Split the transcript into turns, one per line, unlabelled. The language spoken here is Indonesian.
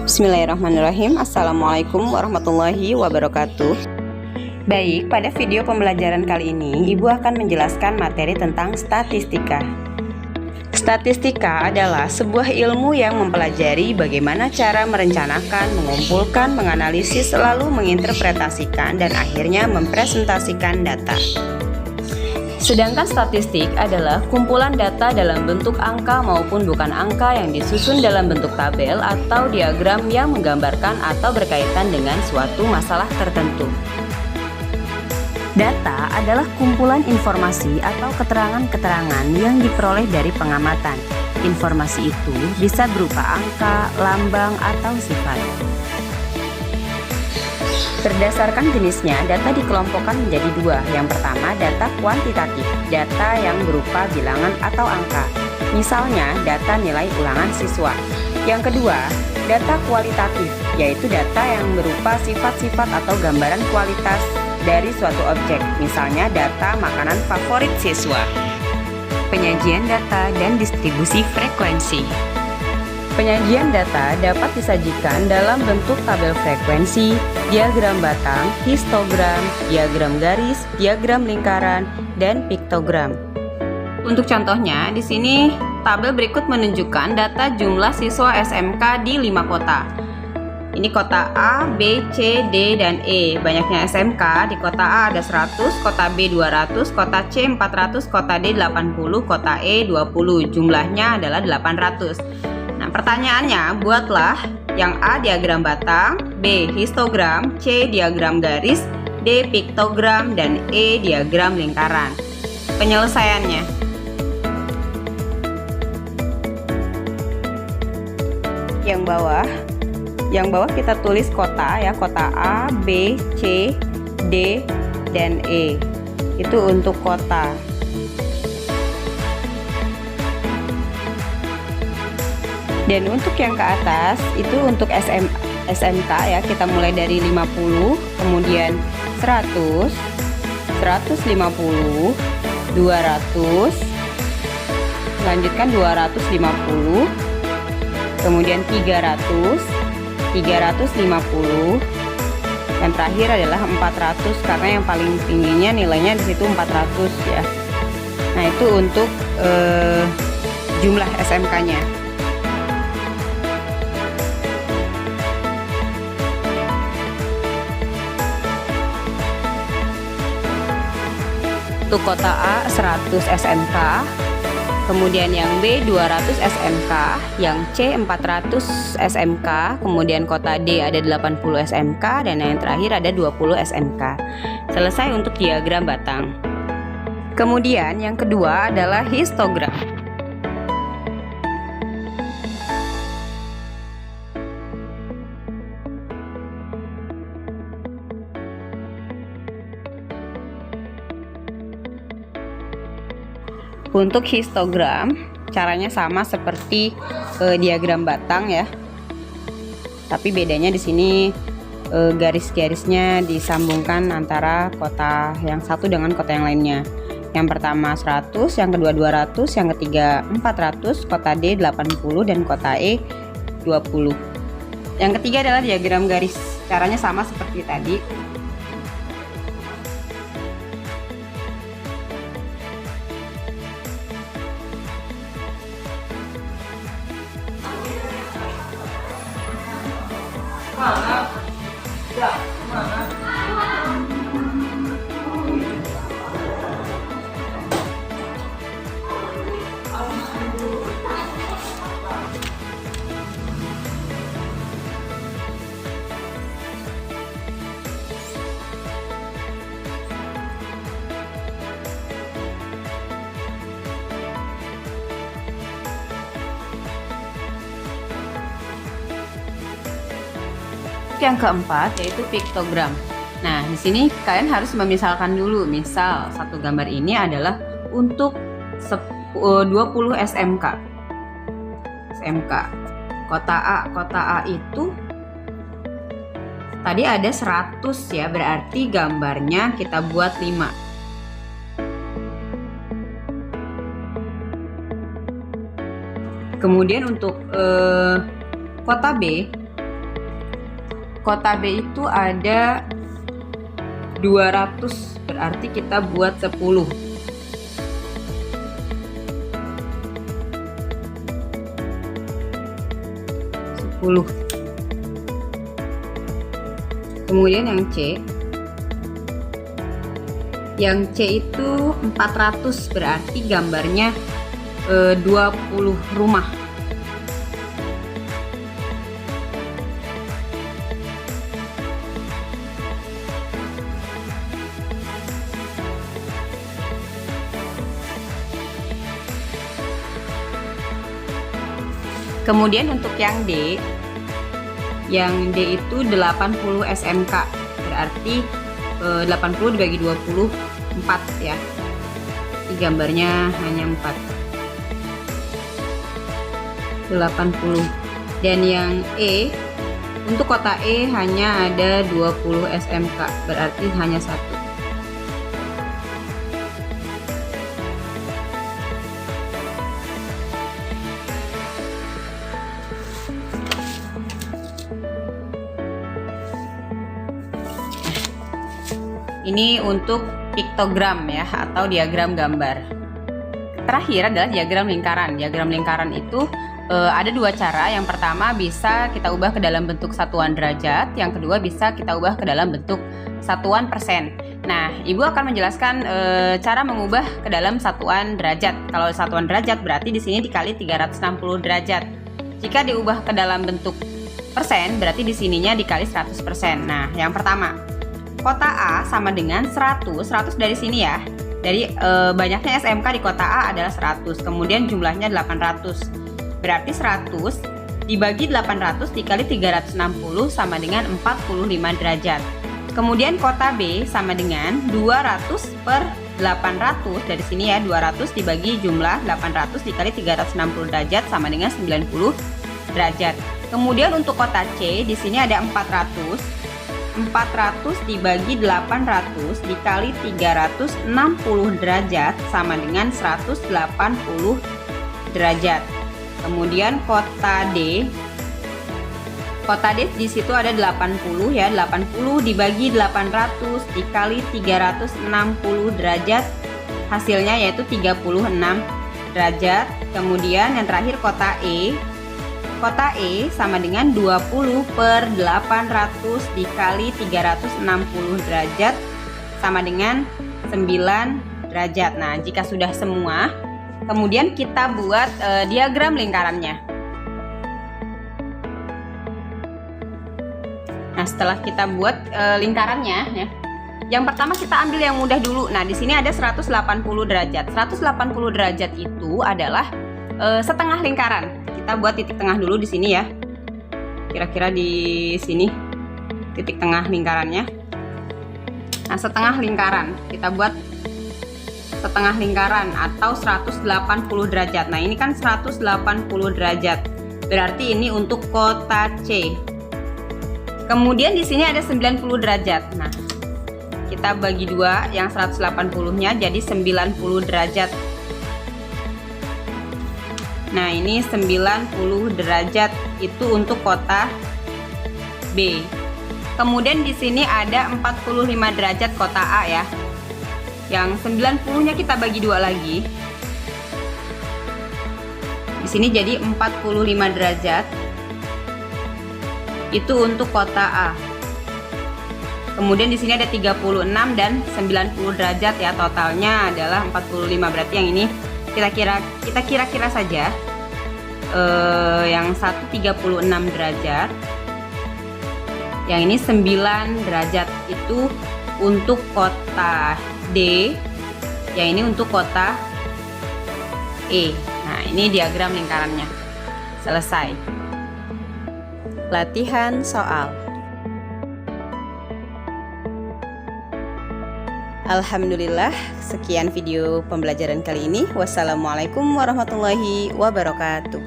Bismillahirrahmanirrahim. Assalamualaikum warahmatullahi wabarakatuh. Baik, pada video pembelajaran kali ini Ibu akan menjelaskan materi tentang statistika. Statistika adalah sebuah ilmu yang mempelajari bagaimana cara merencanakan, mengumpulkan, menganalisis, lalu menginterpretasikan, dan akhirnya mempresentasikan data. Sedangkan statistik adalah kumpulan data dalam bentuk angka maupun bukan angka yang disusun dalam bentuk tabel atau diagram yang menggambarkan atau berkaitan dengan suatu masalah tertentu. Data adalah kumpulan informasi atau keterangan-keterangan yang diperoleh dari pengamatan. Informasi itu bisa berupa angka, lambang, atau sifat. Berdasarkan jenisnya, data dikelompokkan menjadi dua. Yang pertama, data kuantitatif, data yang berupa bilangan atau angka. Misalnya, data nilai ulangan siswa. Yang kedua, data kualitatif, yaitu data yang berupa sifat-sifat atau gambaran kualitas dari suatu objek. Misalnya, data makanan favorit siswa. Penyajian data dan distribusi frekuensi. Penyajian data dapat disajikan dalam bentuk tabel frekuensi, diagram batang, histogram, diagram garis, diagram lingkaran, dan piktogram. Untuk contohnya, di sini tabel berikut menunjukkan data jumlah siswa SMK di 5 kota. Ini kota A, B, C, D, dan E. Banyaknya SMK di kota A ada 100, kota B 200, kota C 400, kota D 80, kota E 20. Jumlahnya adalah 800. Nah, pertanyaannya, buatlah yang A diagram batang, B histogram, C diagram garis, D piktogram, dan E diagram lingkaran. Penyelesaiannya. Yang bawah kita tulis kota ya, kota A, B, C, D, dan E. Itu untuk kota. Dan untuk yang ke atas itu untuk SMK ya, kita mulai dari 50, kemudian 100, 150, 200, lanjutkan 250, kemudian 300, 350, dan terakhir adalah 400 karena yang paling tingginya nilainya di situ 400 ya. Nah, itu untuk jumlah SMK-nya. Untuk kota A 100 SMK, kemudian yang B 200 SMK, yang C 400 SMK, kemudian kota D ada 80 SMK, dan yang terakhir ada 20 SMK. Selesai untuk diagram batang. Kemudian yang kedua adalah histogram. Untuk histogram, caranya sama seperti diagram batang ya. Tapi bedanya di sini garis-garisnya disambungkan antara kota yang satu dengan kota yang lainnya. Yang pertama 100, yang kedua 200, yang ketiga 400, kota D 80, dan kota E 20. Yang ketiga adalah diagram garis. Caranya sama seperti tadi. Yang keempat yaitu piktogram. Nah, di sini kalian harus memisalkan dulu. Misal satu gambar ini adalah untuk 20 SMK. Kota A itu tadi ada 100 ya, berarti gambarnya kita buat 5. Kemudian untuk kota B kota B itu ada 200, berarti kita buat 10. Kemudian yang C. Yang C itu 400, berarti gambarnya 20 rumah. Kemudian untuk yang D itu 80 SMK, berarti 80 dibagi 20 4 ya. Ini gambarnya hanya 4. 80. Dan yang E, untuk kota E hanya ada 20 SMK, berarti hanya 1. Ini untuk piktogram ya, atau diagram gambar. Terakhir adalah diagram lingkaran. Diagram lingkaran itu ada dua cara. Yang pertama bisa kita ubah ke dalam bentuk satuan derajat. Yang kedua bisa kita ubah ke dalam bentuk satuan persen. Nah, Ibu akan menjelaskan cara mengubah ke dalam satuan derajat. Kalau satuan derajat berarti di sini dikali 360 derajat. Jika diubah ke dalam bentuk persen berarti di sininya dikali 100%. Nah, yang pertama, kota A sama dengan 100 dari sini ya. Dari banyaknya SMK di kota A adalah 100, kemudian jumlahnya 800. Berarti 100 dibagi 800 dikali 360 sama dengan 45 derajat. Kemudian kota B sama dengan 200 per 800. Dari sini ya, 200 dibagi jumlah 800 dikali 360 derajat sama dengan 90 derajat. Kemudian untuk kota C di sini ada 400. 400 dibagi 800 dikali 360 derajat sama dengan 180 derajat. Kemudian kota D di situ ada 80 ya. 80 dibagi 800 dikali 360 derajat, hasilnya yaitu 36 derajat. Kemudian yang terakhir kota E. Kota E sama dengan 20 per 800 dikali 360 derajat sama dengan 9 derajat. Nah, jika sudah semua, kemudian kita buat diagram lingkarannya. Nah, setelah kita buat lingkarannya ya, yang pertama kita ambil yang mudah dulu. Nah, di sini ada 180 derajat. 180 derajat itu adalah setengah lingkaran. Kita buat titik tengah dulu di sini ya. Kira-kira di sini titik tengah lingkarannya. Nah, setengah lingkaran. Kita buat setengah lingkaran atau 180 derajat. Nah, ini kan 180 derajat. Berarti ini untuk kota C. Kemudian di sini ada 90 derajat. Nah, kita bagi dua, yang 180-nya jadi 90 derajat. Nah, ini 90 derajat itu untuk kota B. Kemudian di sini ada 45 derajat kota A ya. Yang 90-nya kita bagi dua lagi. Di sini jadi 45 derajat. Itu untuk kota A. Kemudian di sini ada 36 dan 90 derajat ya, totalnya adalah 45. Berarti yang ini kita kira-kira saja yang satu 36 derajat, yang ini 9 derajat itu untuk kota D, yang ini untuk kota E. Nah, ini diagram lingkarannya. Selesai. Latihan soal. Alhamdulillah, sekian video pembelajaran kali ini. Wassalamualaikum warahmatullahi wabarakatuh.